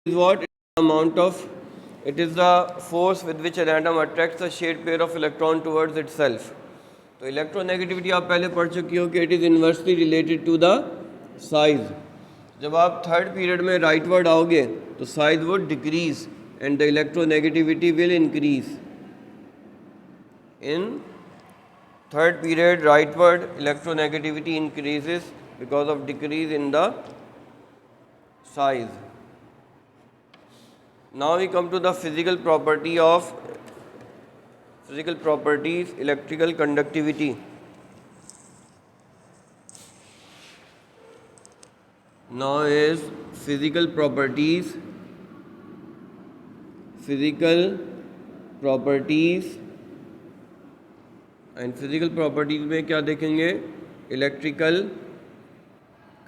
is what? Amount of, it is the force with which an atom attracts a shared pair of electron towards itself. तो electronegativity आप पहले पढ़ चुकी हो कि it is inversely related to the size. जब आप third period में राइटवर्ड आओगे तो size would decrease and the electronegativity will increase. In third period rightward electronegativity increases because of decrease in the size. Now we come to the physical properties electrical conductivity. Now is physical properties and physical properties में क्या देखेंगे? Electrical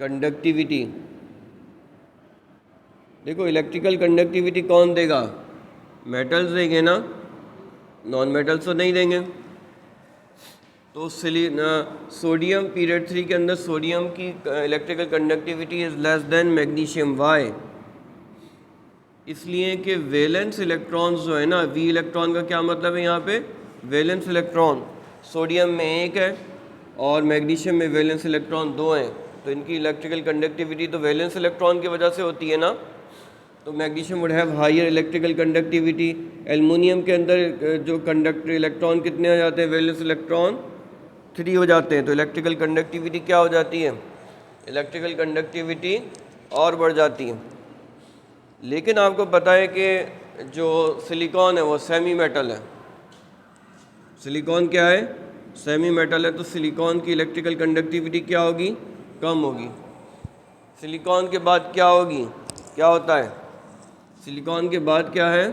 conductivity. देखो electrical conductivity कौन देगा? Metals देंगे ना, non metals तो नहीं देंगे. तो सोडियम पीरियड 3 के अंदर सोडियम की electrical conductivity is less than magnesium. Why? इसलिए कि वैलेंस इलेक्ट्रॉन्स जो है ना, वी इलेक्ट्रॉन का क्या मतलब है यहाँ पे? Valence electron. सोडियम में 1 है और मैग्नीशियम में वैलेंस इलेक्ट्रॉन 2 हैं. तो इनकी इलेक्ट्रिकल कंडक्टिविटी तो वैलेंस इलेक्ट्रॉन की वजह से होती है ना. तो magnesium would have higher electrical conductivity. Aluminium के अंदर जो कंडक्टर इलेक्ट्रॉन कितने आ जाते हैं? वैलेंस इलेक्ट्रॉन 3 हो जाते हैं. तो इलेक्ट्रिकल कंडक्टिविटी क्या हो जाती है? इलेक्ट्रिकल कंडक्टिविटी और बढ़ जाती है. लेकिन आपको पता है कि जो सिलिकॉन है वो सेमी मेटल है. सिलिकॉन क्या है? सेमी मेटल है. तो सिलिकॉन की इलेक्ट्रिकल कंडक्टिविटी क्या होगी? कम होगी. सिलिकॉन के बाद क्या होगी? क्या होता है सिलिकॉन के बाद? क्या है?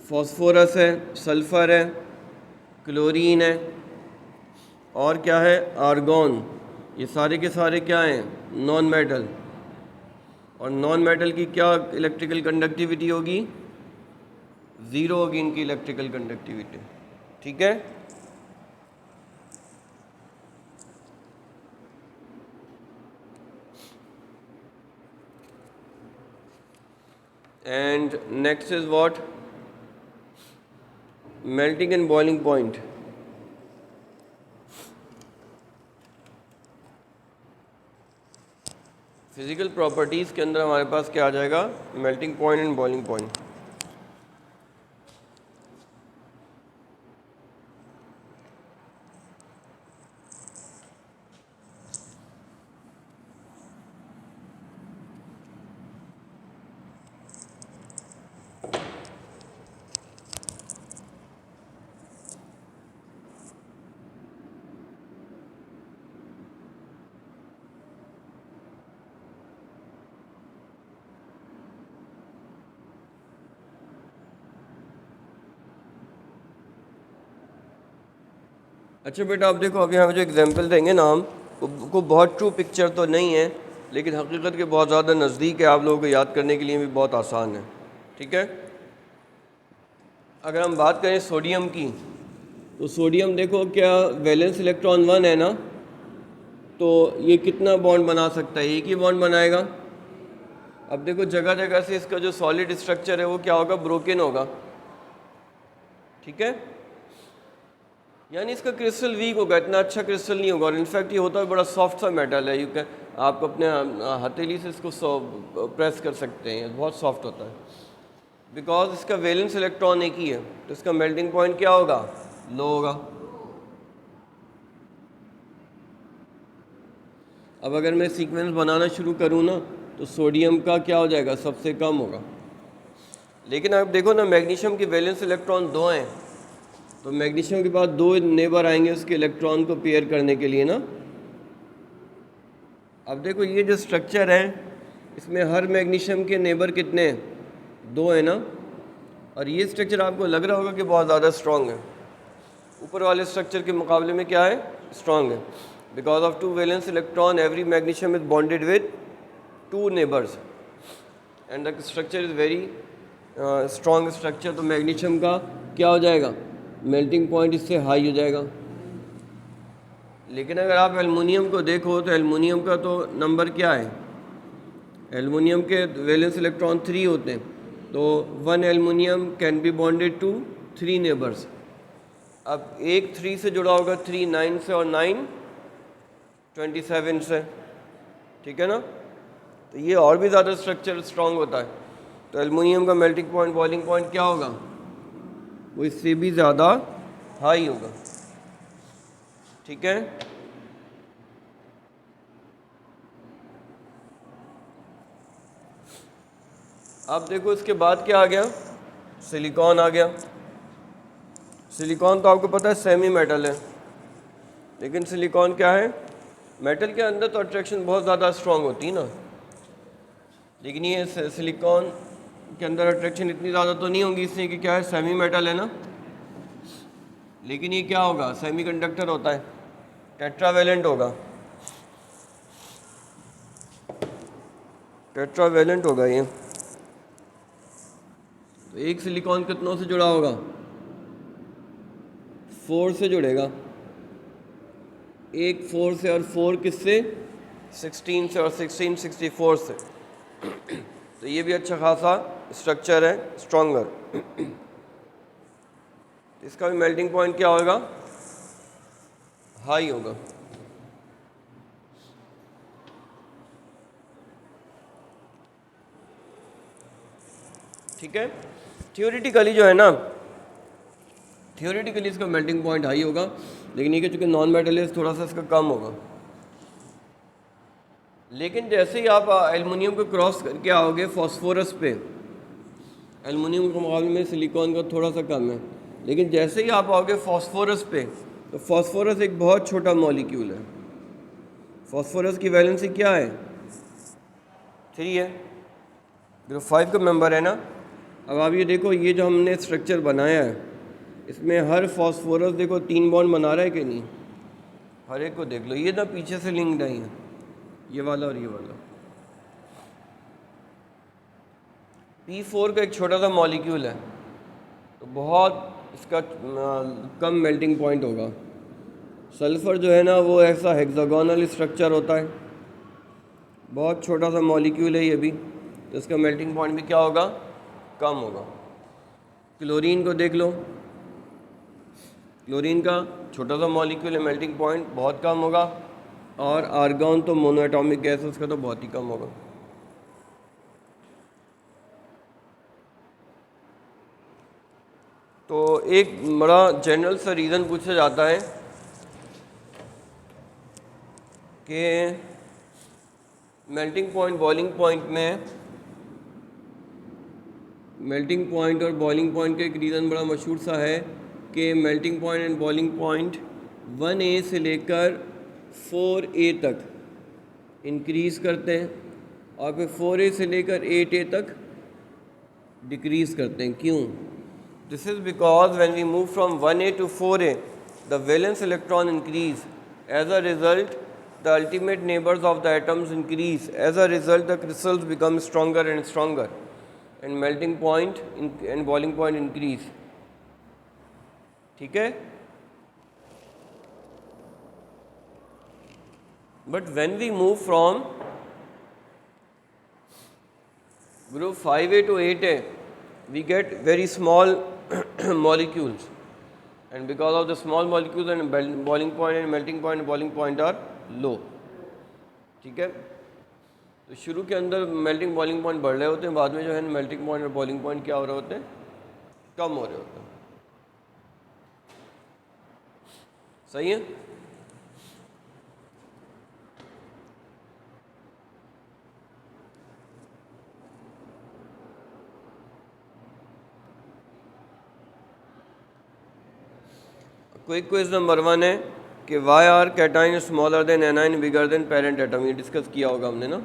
फॉस्फोरस है, सल्फ़र है, क्लोरीन है और क्या है? आर्गॉन. ये सारे के सारे क्या हैं? Non metal. और नॉन मेटल की क्या इलेक्ट्रिकल कंडक्टिविटी होगी? 0 होगी इनकी इलेक्ट्रिकल कंडक्टिविटी. ठीक है. And next is what? Melting and boiling point. Physical properties के अंदर हमारे पास क्या आ जाएगा? Melting point and boiling point. अच्छा बेटा, आप देखो अभी हम जो एग्जांपल देंगे ना, हम को बहुत ट्रू पिक्चर तो नहीं है लेकिन हकीकत के बहुत ज़्यादा नज़दीक है. आप लोगों को याद करने के लिए भी बहुत आसान है. ठीक है. अगर हम बात करें सोडियम की, तो सोडियम देखो क्या वैलेंस इलेक्ट्रॉन 1 है ना, तो ये कितना बॉन्ड बना सकता है? एक ही बॉन्ड बनाएगा. अब देखो जगह जगह से इसका जो सॉलिड स्ट्रक्चर है वो क्या होगा? ब्रोकन होगा. ठीक है. यानी इसका क्रिस्टल वीक होगा, इतना अच्छा क्रिस्टल नहीं होगा. और इनफैक्ट ये होता है बड़ा सॉफ्ट सा मेटल है. यू कैन, आप अपने हथेली से इसको प्रेस कर सकते हैं. बहुत सॉफ्ट होता है बिकॉज इसका वैलेंस इलेक्ट्रॉन एक ही है. तो इसका मेल्टिंग पॉइंट क्या होगा? लो होगा. अब अगर मैं सीक्वेंस बनाना शुरू करूँ ना, तो सोडियम का क्या हो जाएगा? सबसे कम होगा. लेकिन आप देखो ना, मैग्नीशियम की वैलेंस इलेक्ट्रॉन 2 हैं. तो मैग्नीशियम के बाद 2 नेबर आएंगे उसके इलेक्ट्रॉन को पेयर करने के लिए ना. अब देखो ये जो स्ट्रक्चर है, इसमें हर मैग्नीशियम के नेबर कितने हैं? 2 है ना. और ये स्ट्रक्चर आपको लग रहा होगा कि बहुत ज़्यादा स्ट्रॉन्ग है. ऊपर वाले स्ट्रक्चर के मुकाबले में क्या है? स्ट्रॉन्ग है. Because of 2 valence electron every magnesium is bonded with 2 neighbours and the structure is very strong structure. तो मैग्नीशियम का क्या हो जाएगा? मेल्टिंग पॉइंट इससे हाई हो जाएगा. लेकिन अगर आप एल्युमिनियम को देखो तो एल्युमिनियम का तो नंबर क्या है? एलुमिनियम के वैलेंस इलेक्ट्रॉन 3 होते हैं, तो 1 aluminium can be bonded to 3 neighbours. अब एक 3 से जुड़ा होगा, 3 9 से और 9 27 से, ठीक है ना। तो ये और भी ज़्यादा स्ट्रक्चर स्ट्रांग होता है, तो एलुमिनियम का मेल्टिंग पॉइंट बॉइलिंग पॉइंट क्या होगा, वो इससे भी ज़्यादा हाई होगा, ठीक है। अब देखो इसके बाद क्या आ गया, सिलिकॉन आ गया। सिलिकॉन तो आपको पता है सेमी मेटल है, लेकिन सिलिकॉन क्या है, मेटल के अंदर तो अट्रैक्शन बहुत ज़्यादा स्ट्रांग होती है ना, लेकिन ये सिलिकॉन के अंदर अट्रैक्शन इतनी ज़्यादा तो नहीं होगी, इसलिए कि क्या है, सेमी मेटल है ना। लेकिन ये क्या होगा, सेमी कंडक्टर होता है, टेट्रावेलेंट होगा, टेट्रावेलेंट होगा ये। तो एक सिलिकॉन कितनों से जुड़ा होगा, 4 से जुड़ेगा, एक 4 से, और 4 किससे, 16 से, और 16 64 से। तो ये भी अच्छा खासा स्ट्रक्चर है, स्ट्रॉन्गर। इसका भी मेल्टिंग पॉइंट क्या होगा, हाई होगा। ठीक है, थियोरिटिकली जो है ना, थियोरिटिकली इसका मेल्टिंग पॉइंट हाई होगा, लेकिन ये कि चूँकि नॉन मेटल है थोड़ा सा इसका कम होगा। लेकिन जैसे ही आप एल्युमिनियम को क्रॉस करके आओगे फॉस्फोरस पे, एल्युमिनियम के मुकाबले में सिलिकॉन का थोड़ा सा कम है, लेकिन जैसे ही आप आओगे फॉस्फोरस पे, तो फॉस्फोरस एक बहुत छोटा मॉलिक्यूल है। फॉस्फोरस की वैलेंसी क्या है, 3 है, ग्रुप 5 का मेंबर है ना। अब आप ये देखो, ये जो हमने स्ट्रक्चर बनाया है, इसमें हर फॉस्फोरस देखो 3 बॉन्ड बना रहा है कि नहीं, हर एक को देख लो, ये ना पीछे से लिंक्ड है, ये वाला और ये वाला। P4 का एक छोटा सा मॉलिक्यूल है, तो बहुत इसका कम मेल्टिंग पॉइंट होगा। सल्फ़र जो है ना, वो ऐसा हेक्सागोनल स्ट्रक्चर होता है, बहुत छोटा सा मॉलिक्यूल है ये भी, तो इसका मेल्टिंग पॉइंट भी क्या होगा, कम होगा। क्लोरीन को देख लो, क्लोरीन का छोटा सा मॉलिक्यूल है, मेल्टिंग पॉइंट बहुत कम होगा। और आर्गॉन तो मोनोएटॉमिक गैस है, उसका तो बहुत ही कम होगा। तो एक बड़ा जनरल सा रीज़न पूछा जाता है कि मेल्टिंग पॉइंट बॉइलिंग पॉइंट में, मेल्टिंग पॉइंट और बॉइलिंग पॉइंट का एक रीज़न बड़ा मशहूर सा है कि melting point and boiling point 1A से लेकर 4A तक इंक्रीज़ करते हैं, और फिर 4A से लेकर 8A तक डिक्रीज़ करते हैं। क्यों? This is because when we move from 1A to 4A, the valence electron increase, as a result the ultimate neighbors of the atoms increase. As a result, the crystals become stronger and stronger, and melting point and boiling point increase. ठीक है? But when we move from group 5A to 8A, we get very small molecules, and because of the small molecules, and boiling point and melting point and boiling point are लो। ठीक है, तो शुरू के अंदर melting boiling point बढ़ रहे होते हैं, बाद में जो है मेल्टिंग पॉइंट और बॉइलिंग पॉइंट क्या हो रहे होते हैं, कम हो रहे होते हैं। सही है। क्विज नंबर 1 है कि why are cation smaller than anion bigger than parent atom. ये डिस्कस किया होगा हमने ना,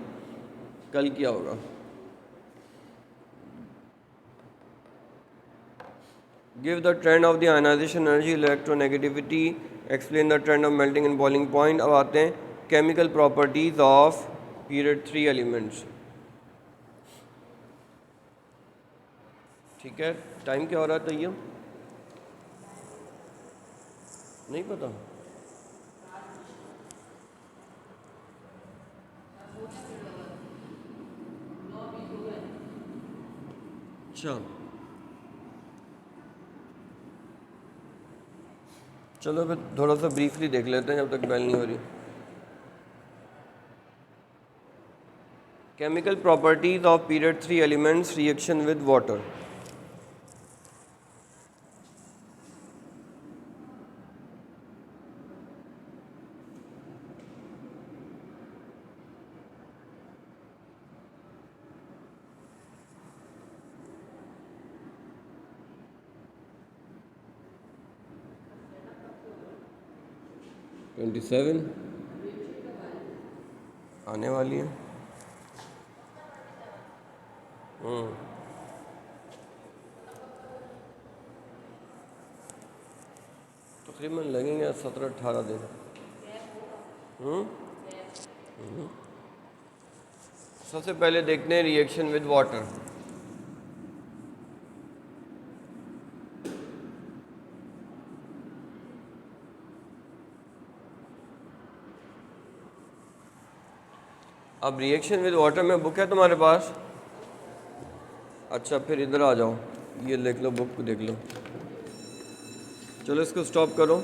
कल किया होगा। Give the trend of the ionisation energy electronegativity, explain the trend of melting and boiling point. अब आते हैं chemical properties of period 3 elements. ठीक है, टाइम क्या हो रहा है तैयब, नहीं पता। अच्छा, चलो फिर थोड़ा सा ब्रीफली देख लेते हैं जब तक बेल नहीं हो रही। Chemical properties of period 3 elements reaction with water. Twenty 27 आने वाली है। तकरीबन लगेंगे 17-18 दिन। सबसे पहले देखते हैं रिएक्शन विद वाटर। अब रिएक्शन विद वाटर में बुक है तुम्हारे पास? अच्छा, फिर इधर आ जाओ, ये देख लो, बुक देख लो। चलो इसको स्टॉप करो।